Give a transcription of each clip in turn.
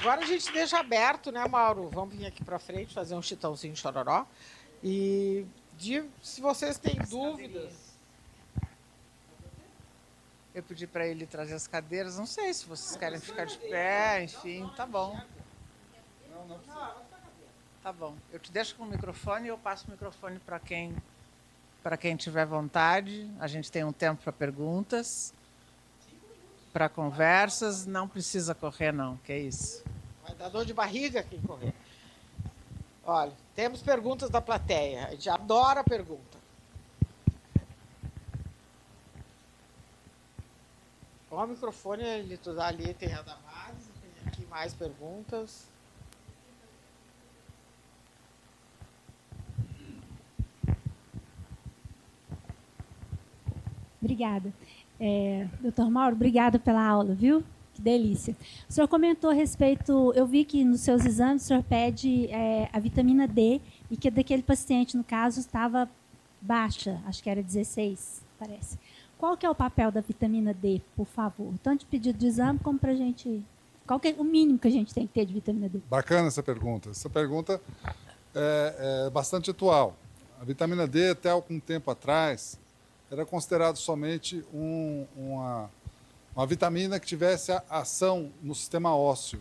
Agora a gente deixa aberto, né, Mauro? Vamos vir aqui para frente fazer um chitãozinho chororó. E se vocês têm dúvidas... Eu pedi para ele trazer as cadeiras. Não sei se vocês querem ficar de pé, enfim, tá bom. Não precisa. Tá bom. Eu te deixo com o microfone e eu passo o microfone para quem tiver vontade. A gente tem um tempo para perguntas, para conversas. Não precisa correr, não, que é isso. Vai dar dor de barriga quem correr. Olha, temos perguntas da plateia. A gente adora pergunta. O microfone, ele ali tem a Damares, tem aqui mais perguntas. Obrigada. Doutor Mauro, obrigada pela aula, viu? Que delícia. O senhor comentou a respeito, eu vi que nos seus exames o senhor pede a vitamina D e que daquele paciente, no caso, estava baixa, acho que era 16, parece. Qual que é o papel da vitamina D, por favor? Tanto de pedido de exame como para a gente... Qual que é o mínimo que a gente tem que ter de vitamina D? Bacana essa pergunta. Essa pergunta é bastante atual. A vitamina D, até algum tempo atrás, era considerado somente uma vitamina que tivesse ação no sistema ósseo.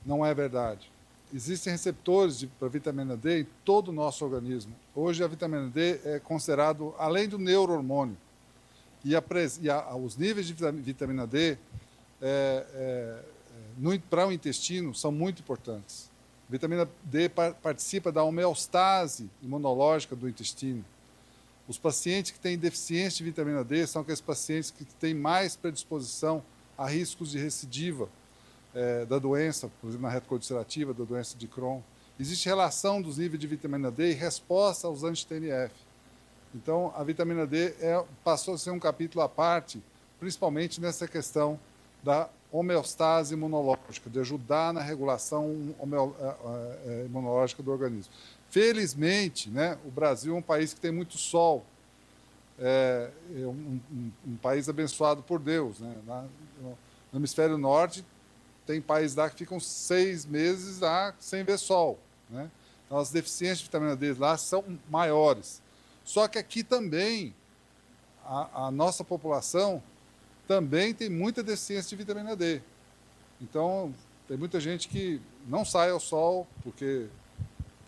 Não é verdade. Existem receptores para vitamina D em todo o nosso organismo. Hoje a vitamina D é considerado, além do neurohormônio, os níveis de vitamina D para o intestino são muito importantes. A vitamina D participa da homeostase imunológica do intestino. Os pacientes que têm deficiência de vitamina D são aqueles pacientes que têm mais predisposição a riscos de recidiva da doença, por exemplo, na retroulcerativa, da doença de Crohn. Existe relação dos níveis de vitamina D e resposta aos anti-TNF. Então, a vitamina D passou a ser um capítulo à parte, principalmente nessa questão da homeostase imunológica, de ajudar na regulação imunológica do organismo. Felizmente, né, o Brasil é um país que tem muito sol, um país abençoado por Deus. Né? No hemisfério norte, tem países lá que ficam 6 meses lá sem ver sol. Né? Então, as deficiências de vitamina D lá são maiores. Só que aqui também, a nossa população também tem muita deficiência de vitamina D. Então, tem muita gente que não sai ao sol, porque,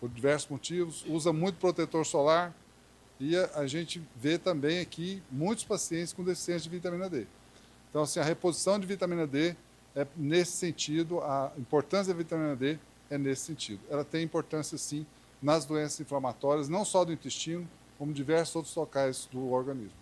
por diversos motivos, usa muito protetor solar, e a gente vê também aqui muitos pacientes com deficiência de vitamina D. Então, assim, a reposição de vitamina D é nesse sentido, a importância da vitamina D é nesse sentido. Ela tem importância, sim, nas doenças inflamatórias, não só do intestino, como diversos outros locais do organismo.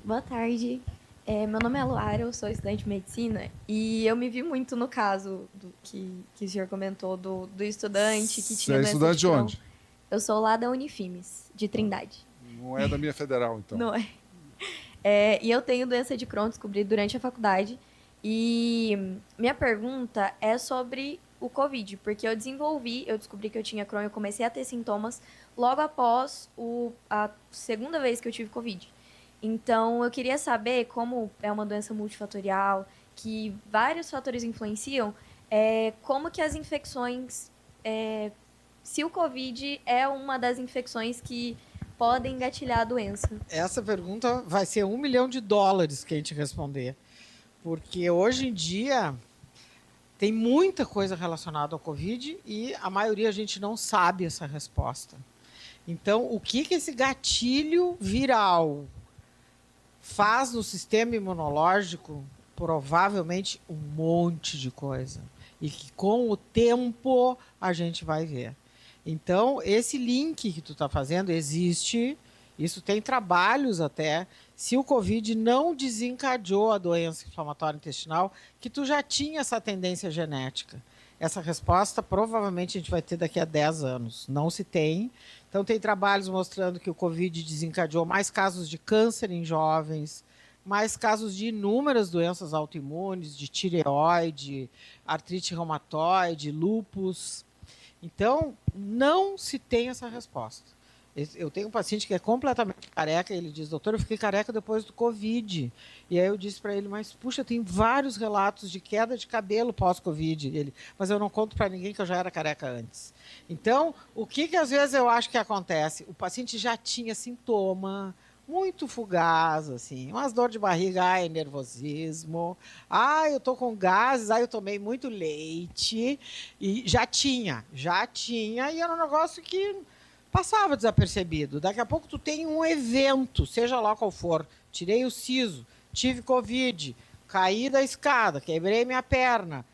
Boa tarde. Meu nome é Luara, eu sou estudante de medicina e eu me vi muito no caso do que o senhor comentou do estudante que tinha doença de Crohn. Você é estudante de onde? Eu sou lá da Unifimes, de Trindade. Não é da minha federal, então. Não é. E eu tenho doença de Crohn, descobri durante a faculdade. E minha pergunta é sobre o Covid, porque eu descobri que eu tinha Crohn, eu comecei a ter sintomas logo após a segunda vez que eu tive Covid. Então, eu queria saber, como é uma doença multifatorial, que vários fatores influenciam, como que as infecções... se o Covid é uma das infecções que podem engatilhar a doença. Essa pergunta vai ser $1 milhão que a gente responder. Porque hoje em dia tem muita coisa relacionada ao Covid e a maioria a gente não sabe essa resposta. Então, o que esse gatilho viral faz no sistema imunológico? Provavelmente um monte de coisa. E que com o tempo a gente vai ver. Então, esse link que tu está fazendo existe, isso tem trabalhos até, se o Covid não desencadeou a doença inflamatória intestinal, que tu já tinha essa tendência genética. Essa resposta provavelmente a gente vai ter daqui a 10 anos. Não se tem. Então, tem trabalhos mostrando que o Covid desencadeou mais casos de câncer em jovens, mais casos de inúmeras doenças autoimunes, de tireoide, artrite reumatoide, lúpus. Então, não se tem essa resposta. Eu tenho um paciente que é completamente careca, e ele diz, doutor, eu fiquei careca depois do Covid. E aí eu disse para ele, mas puxa, tem vários relatos de queda de cabelo pós-Covid. Ele, mas eu não conto para ninguém que eu já era careca antes. Então, o que às vezes eu acho que acontece? O paciente já tinha sintoma muito fugaz, assim, umas dor de barriga, nervosismo, eu tô com gases, eu tomei muito leite, e já tinha, e era um negócio que passava desapercebido. Daqui a pouco tu tem um evento, seja lá qual for, tirei o siso, tive Covid, caí da escada, quebrei minha perna,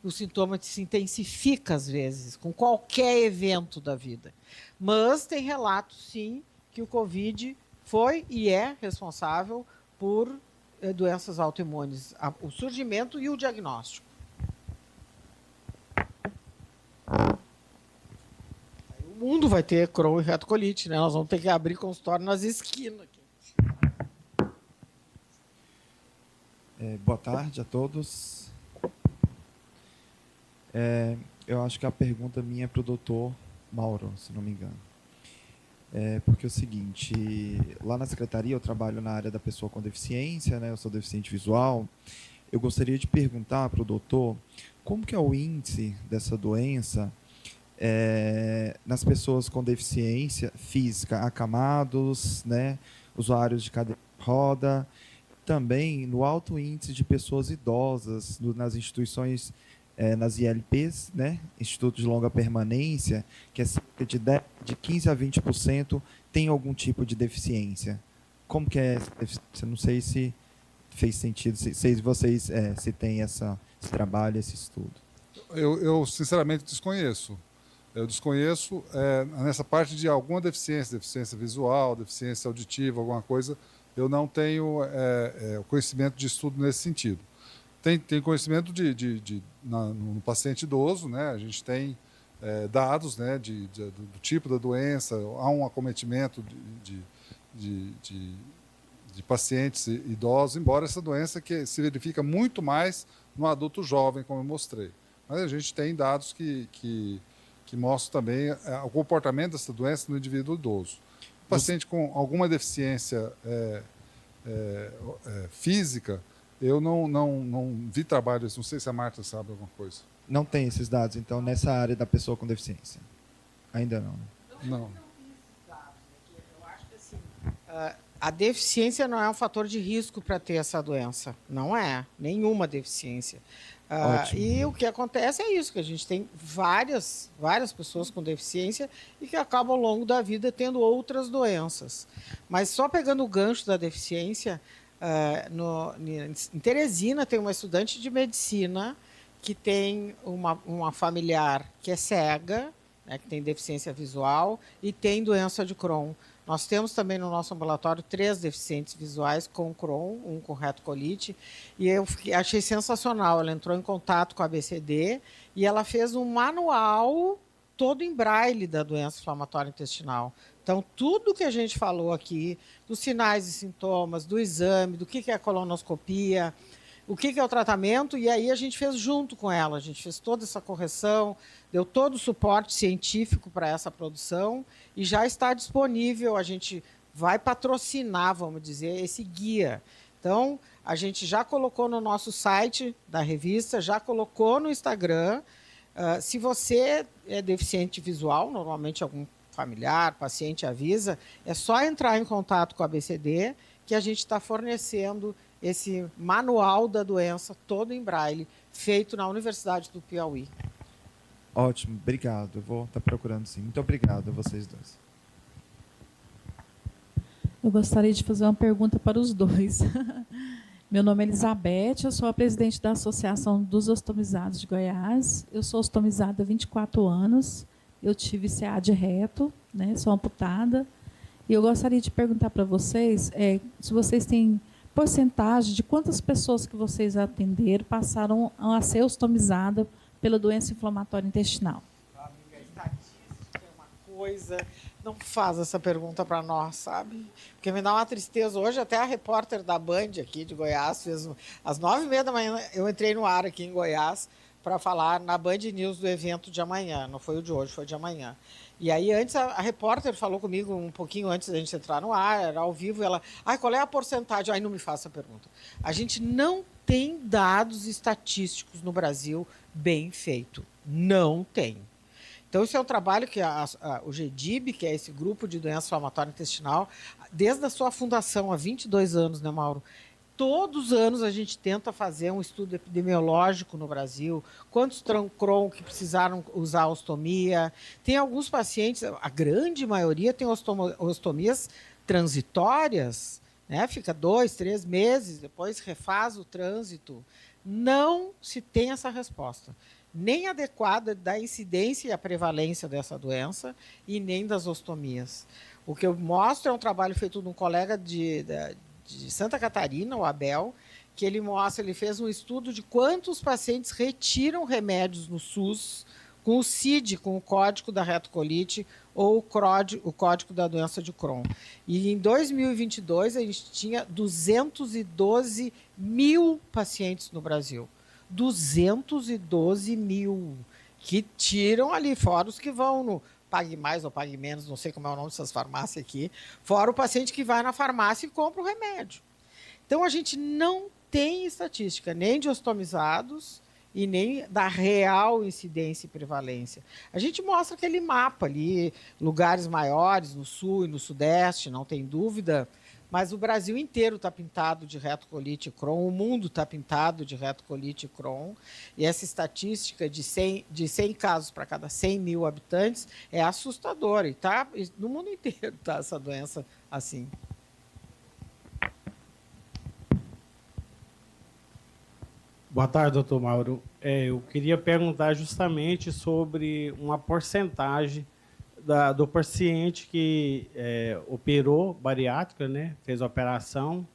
o sintoma se intensifica às vezes, com qualquer evento da vida. Mas tem relatos, sim, que o Covid foi e é responsável por doenças autoimunes, o surgimento e o diagnóstico. O mundo vai ter Crohn e retocolite, né? Nós vamos ter que abrir consultório nas esquinas aqui. Boa tarde a todos. Eu acho que a pergunta minha é para o doutor Mauro, se não me engano. Porque é o seguinte, lá na secretaria eu trabalho na área da pessoa com deficiência, né? Eu sou deficiente visual. Eu gostaria de perguntar para o doutor como que é o índice dessa doença nas pessoas com deficiência física, acamados, né? Usuários de cadeira de roda, também no alto índice de pessoas idosas nas instituições, nas ILPs, né? Instituto de Longa Permanência, que é cerca de 15% a 20% tem algum tipo de deficiência. Como que é essa deficiência? Não sei se fez sentido, se vocês se tem esse trabalho, esse estudo. Eu sinceramente desconheço. Eu desconheço nessa parte de alguma deficiência visual, deficiência auditiva, alguma coisa, eu não tenho o conhecimento de estudo nesse sentido. Tem conhecimento no paciente idoso, né? A gente tem dados, né, do tipo da doença, há um acometimento de pacientes idosos, embora essa doença que se verifica muito mais no adulto jovem, como eu mostrei. Mas a gente tem dados que mostram também o comportamento dessa doença no indivíduo idoso. O paciente com alguma deficiência física, eu não vi trabalhos, não sei se a Marta sabe alguma coisa. Não tem esses dados, então, nessa área da pessoa com deficiência? Ainda não. Não. Eu acho que assim, a deficiência não é um fator de risco para ter essa doença. Não é. Nenhuma deficiência. E o que acontece é isso, que a gente tem várias pessoas com deficiência e que acabam ao longo da vida tendo outras doenças. Mas só pegando o gancho da deficiência, em Teresina tem uma estudante de medicina que tem uma familiar que é cega, né, que tem deficiência visual e tem doença de Crohn. Nós temos também no nosso ambulatório 3 deficientes visuais com Crohn, um com retocolite, e eu achei sensacional. Ela entrou em contato com a ABCD e ela fez um manual todo em braille da doença inflamatória intestinal. Então, tudo que a gente falou aqui, dos sinais e sintomas, do exame, do que é a colonoscopia, o que é o tratamento, e aí a gente fez junto com ela, a gente fez toda essa correção, deu todo o suporte científico para essa produção e já está disponível, a gente vai patrocinar, vamos dizer, esse guia. Então, a gente já colocou no nosso site da revista, já colocou no Instagram. Se você é deficiente visual, normalmente algum familiar, paciente avisa, é só entrar em contato com a ABCD que a gente está fornecendo esse manual da doença todo em braille, feito na Universidade do Piauí. Ótimo, obrigado. Eu vou estar procurando, sim. Muito obrigado a vocês dois. Eu gostaria de fazer uma pergunta para os dois. Meu nome é Elizabeth, eu sou a presidente da Associação dos Ostomizados de Goiás. Eu sou ostomizada há 24 anos. Eu tive CA de reto, né? Sou amputada. E eu gostaria de perguntar para vocês se vocês têm porcentagem de quantas pessoas que vocês atenderam passaram a ser ostomizadas pela doença inflamatória intestinal. Amiga, estatística é uma coisa... Não faz essa pergunta para nós, sabe? Porque me dá uma tristeza. Hoje até a repórter da Band aqui de Goiás fez... Às 9h30 da manhã eu entrei no ar aqui em Goiás para falar na Band News do evento de amanhã, não foi o de hoje, foi o de amanhã. E aí antes a repórter falou comigo um pouquinho antes da gente entrar no ar, era ao vivo, ela, qual é a porcentagem? Aí não me faça a pergunta. A gente não tem dados estatísticos no Brasil bem feito. Não tem. Então, isso é um trabalho que o GDIB, que é esse grupo de doença inflamatória intestinal, desde a sua fundação, há 22 anos, né, Mauro? Todos os anos a gente tenta fazer um estudo epidemiológico no Brasil, quantos Crohn que precisaram usar ostomia. Tem alguns pacientes, a grande maioria tem ostomias transitórias, né? Fica 2, 3 meses, depois refaz o trânsito. Não se tem essa resposta, nem adequada da incidência e a prevalência dessa doença e nem das ostomias. O que eu mostro é um trabalho feito de um colega de Santa Catarina, o Abel, que ele fez um estudo de quantos pacientes retiram remédios no SUS com o CID, com o código da retocolite ou o código da doença de Crohn. E em 2022 a gente tinha 212 mil pacientes no Brasil. 212 mil que tiram ali, fora os que vão no Pague Mais ou Pague Menos, não sei como é o nome dessas farmácias aqui, fora o paciente que vai na farmácia e compra o remédio. Então, a gente não tem estatística nem de ostomizados e nem da real incidência e prevalência. A gente mostra aquele mapa ali, lugares maiores no sul e no sudeste, não tem dúvida, mas o Brasil inteiro está pintado de retocolite Crohn, o mundo está pintado de retocolite Crohn, e essa estatística de 100 casos para cada 100 mil habitantes é assustadora, e tá, no mundo inteiro está essa doença assim. Boa tarde, doutor Mauro. Eu queria perguntar justamente sobre uma porcentagem do paciente que operou bariátrica, né, fez a operação,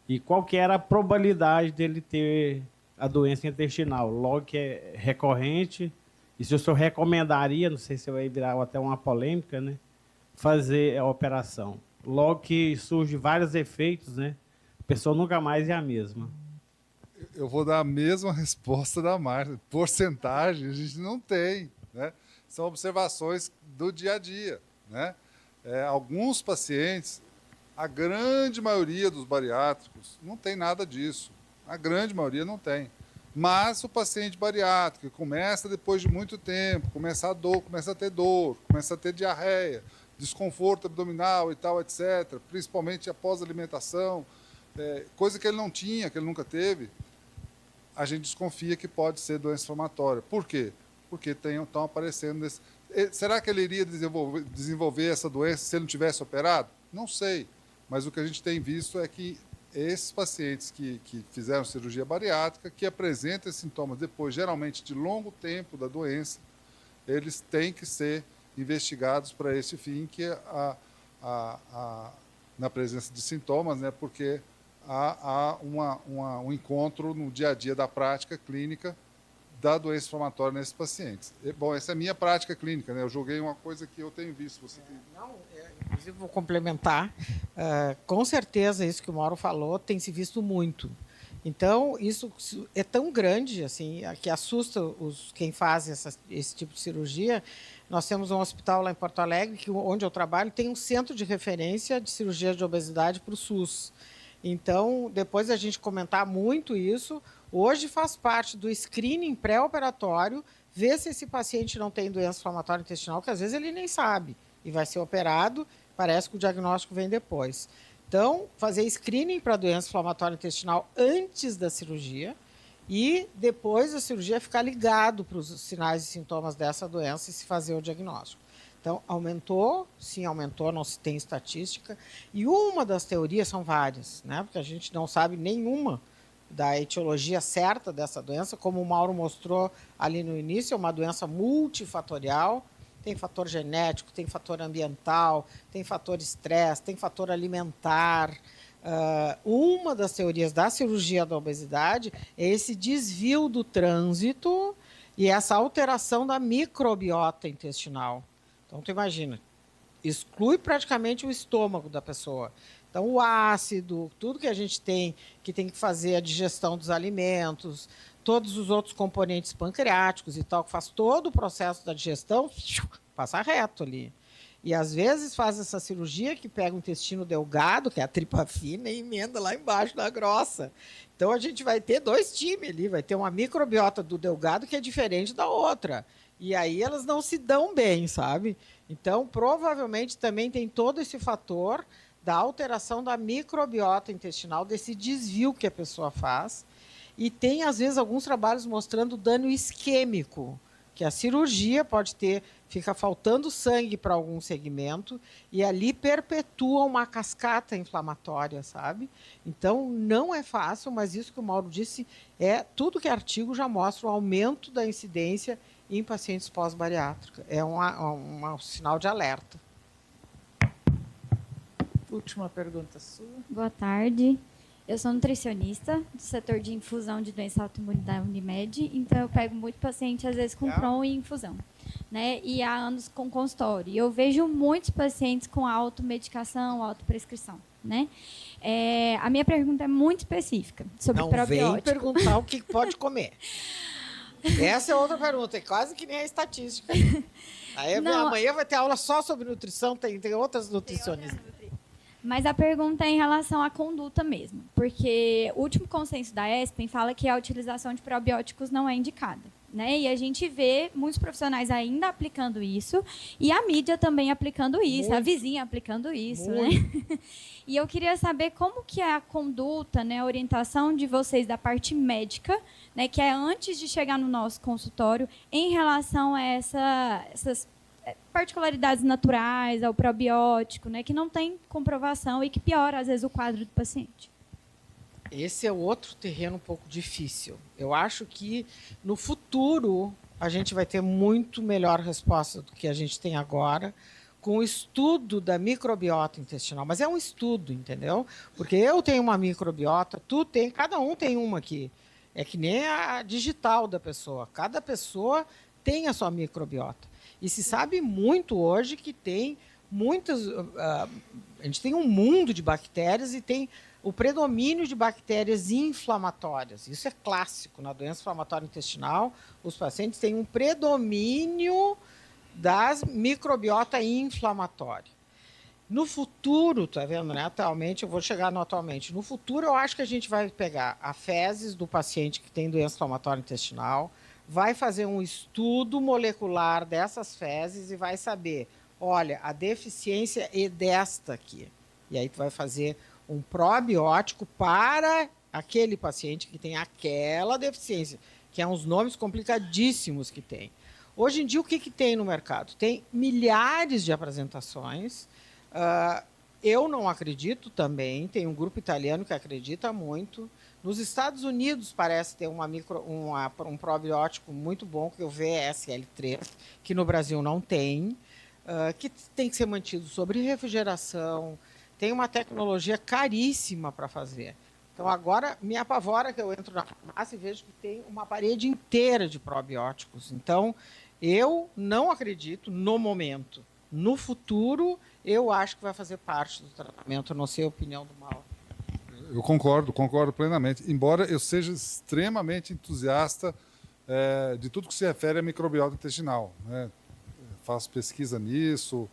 e qual que era a probabilidade dele ter a doença intestinal, logo que é recorrente, e se o senhor recomendaria, não sei se vai virar até uma polêmica, né, fazer a operação. Logo que surge vários efeitos, né, a pessoa nunca mais é a mesma. Eu vou dar a mesma resposta da Márcia. Porcentagem a gente não tem, né? São observações do dia a dia, né? Alguns pacientes, a grande maioria dos bariátricos, não tem nada disso. A grande maioria não tem. Mas o paciente bariátrico começa depois de muito tempo, começa a ter dor, começa a ter diarreia, desconforto abdominal e tal, etc., principalmente após a alimentação, coisa que ele não tinha, que ele nunca teve, a gente desconfia que pode ser doença inflamatória. Por quê? Porque estão aparecendo... Será que ele iria desenvolver essa doença se ele não tivesse operado? Não sei. Mas o que a gente tem visto é que esses pacientes que fizeram cirurgia bariátrica, que apresentam esses sintomas depois, geralmente, de longo tempo da doença, eles têm que ser investigados para esse fim, que é na presença de sintomas, né? Porque há um encontro no dia a dia da prática clínica da doença inflamatória nesses pacientes. Bom, essa é a minha prática clínica, né? Eu julguei uma coisa que eu tenho visto. Você tem... Inclusive, vou complementar. Com certeza, isso que o Mauro falou tem se visto muito. Então, isso é tão grande assim, que assusta quem faz esse tipo de cirurgia. Nós temos um hospital lá em Porto Alegre, onde eu trabalho, tem um centro de referência de cirurgia de obesidade para o SUS. Então, depois da gente comentar muito isso, hoje faz parte do screening pré-operatório, ver se esse paciente não tem doença inflamatória intestinal, que às vezes ele nem sabe, e vai ser operado, parece que o diagnóstico vem depois. Então, fazer screening para doença inflamatória intestinal antes da cirurgia, e depois da cirurgia ficar ligado para os sinais e sintomas dessa doença e se fazer o diagnóstico. Então, aumentou, sim, aumentou, não se tem estatística. E uma das teorias, são várias, né? Porque a gente não sabe nenhuma da etiologia certa dessa doença. Como o Mauro mostrou ali no início, é uma doença multifatorial. Tem fator genético, tem fator ambiental, tem fator estresse, tem fator alimentar. Uma das teorias da cirurgia da obesidade é esse desvio do trânsito e essa alteração da microbiota intestinal. Então, tu imagina, exclui praticamente o estômago da pessoa. Então, o ácido, tudo que a gente tem que fazer a digestão dos alimentos, todos os outros componentes pancreáticos e tal, que faz todo o processo da digestão, passa reto ali. E, às vezes, faz essa cirurgia que pega o intestino delgado, que é a tripa fina, e emenda lá embaixo na grossa. Então, a gente vai ter 2 times ali. Vai ter uma microbiota do delgado que é diferente da outra. E aí, elas não se dão bem, sabe? Então, provavelmente, também tem todo esse fator da alteração da microbiota intestinal, desse desvio que a pessoa faz. E tem, às vezes, alguns trabalhos mostrando dano isquêmico, que a cirurgia pode ter, fica faltando sangue para algum segmento e ali perpetua uma cascata inflamatória, sabe? Então, não é fácil, mas isso que o Mauro disse, tudo que é artigo já mostra o aumento da incidência em pacientes pós-bariátrica. É um sinal de alerta. Última pergunta sua. Boa tarde. Eu sou nutricionista do setor de infusão de doença autoimune da Unimed, então eu pego muito paciente, às vezes, com Crohn e infusão, né? E há anos com consultório. E eu vejo muitos pacientes com automedicação, autoprescrição, né? A minha pergunta é muito específica sobre probiótico. Não vem perguntar o que pode comer. Essa é outra pergunta, é quase que nem a estatística. Aí amanhã vai ter aula só sobre nutrição, tem outras nutricionistas. Mas a pergunta é em relação à conduta mesmo, porque o último consenso da ESPEN fala que a utilização de probióticos não é indicada, né? E a gente vê muitos profissionais ainda aplicando isso e a mídia também aplicando isso, a vizinha aplicando isso, né? E eu queria saber como que é a conduta, né, a orientação de vocês da parte médica, né, que é antes de chegar no nosso consultório, em relação a essas particularidades naturais, ao probiótico, né, que não tem comprovação e que piora, às vezes, o quadro do paciente. Esse é outro terreno um pouco difícil. Eu acho que, no futuro, a gente vai ter muito melhor resposta do que a gente tem agora, com o estudo da microbiota intestinal. Mas é um estudo, entendeu? Porque eu tenho uma microbiota, tu tem, cada um tem uma aqui. É que nem a digital da pessoa. Cada pessoa tem a sua microbiota. E se sabe muito hoje que tem muitas... a gente tem um mundo de bactérias e tem o predomínio de bactérias inflamatórias. Isso é clássico. Na doença inflamatória intestinal, os pacientes têm um predomínio das microbiota inflamatória. No futuro, tá vendo, né? Atualmente, eu vou chegar no atualmente. No futuro, eu acho que a gente vai pegar a fezes do paciente que tem doença inflamatória intestinal, vai fazer um estudo molecular dessas fezes e vai saber, olha, a deficiência é desta aqui. E aí tu vai fazer um probiótico para aquele paciente que tem aquela deficiência, que é uns nomes complicadíssimos que tem. Hoje em dia, o que tem no mercado? Tem milhares de apresentações. Eu não acredito também, tem um grupo italiano que acredita muito. Nos Estados Unidos parece ter um probiótico muito bom, que é o VSL3, que no Brasil não tem, que tem que ser mantido sob refrigeração, tem uma tecnologia caríssima para fazer. Então, agora, me apavora que eu entro na farmácia e vejo que tem uma parede inteira de probióticos. Então, eu não acredito no momento. No futuro, eu acho que vai fazer parte do tratamento, não sei a opinião do Mauro. Eu concordo plenamente. Embora eu seja extremamente entusiasta de tudo que se refere à microbiota intestinal, né? Faço pesquisa nisso.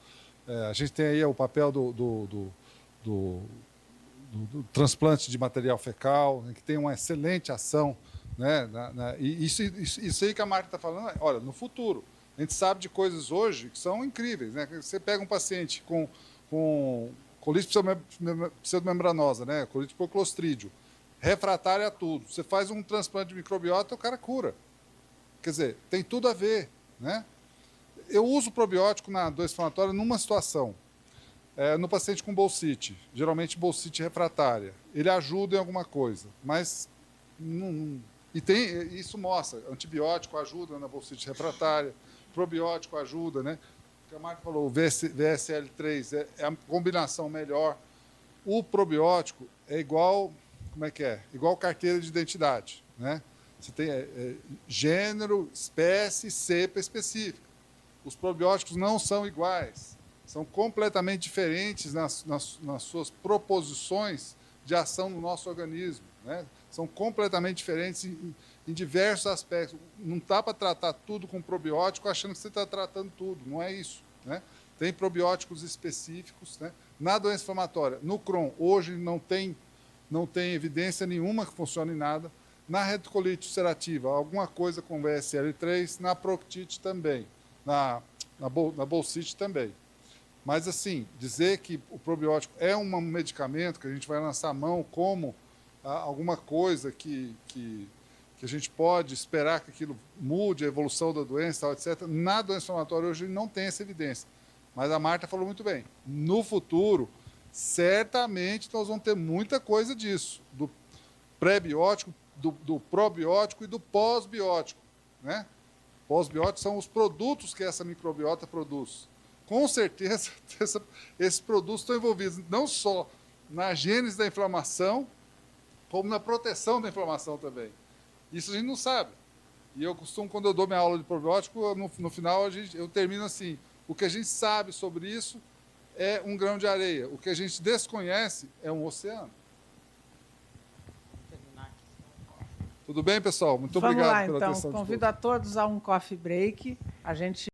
A gente tem aí o papel do transplante de material fecal, né, que tem uma excelente ação, né? E isso aí que a Marta está falando, olha, no futuro. A gente sabe de coisas hoje que são incríveis, né? Você pega um paciente com colite pseudomembranosa, né? Colite por clostrídio, refratária a tudo. Você faz um transplante de microbiota, o cara cura. Quer dizer, tem tudo a ver, né? Eu uso probiótico na doença inflamatória numa situação. No paciente com bolsite, geralmente bolsite refratária. Ele ajuda em alguma coisa, mas isso mostra, antibiótico ajuda na bolsite refratária, probiótico ajuda, né? Que a Marta falou, o VSL3 é a combinação melhor. O probiótico é igual, como é que é? Igual carteira de identidade, né? Você tem gênero, espécie, cepa específica. Os probióticos não são iguais, são completamente diferentes nas suas proposições de ação no nosso organismo, né? São completamente diferentes em diversos aspectos. Não dá para tratar tudo com probiótico achando que você está tratando tudo. Não é isso, né? Tem probióticos específicos, né? Na doença inflamatória, no Crohn, hoje não tem evidência nenhuma que funcione em nada. Na retocolite ulcerativa, alguma coisa com VSL3, na proctite também, na bolsite também. Mas, assim, dizer que o probiótico é um medicamento que a gente vai lançar a mão como alguma coisa que a gente pode esperar que aquilo mude a evolução da doença, etc. Na doença inflamatória hoje não tem essa evidência. Mas a Marta falou muito bem. No futuro, certamente nós vamos ter muita coisa disso, do pré-biótico, do probiótico e do pós-biótico, né? Pós-bióticos são os produtos que essa microbiota produz. Com certeza, esses produtos estão envolvidos não só na gênese da inflamação, como na proteção da inflamação também. Isso a gente não sabe. E eu costumo, quando eu dou minha aula de probiótico, no final eu termino assim: o que a gente sabe sobre isso é um grão de areia. O que a gente desconhece é um oceano. Tudo bem, pessoal? Muito obrigado pela atenção de todos. Convido a todos a um coffee break. A gente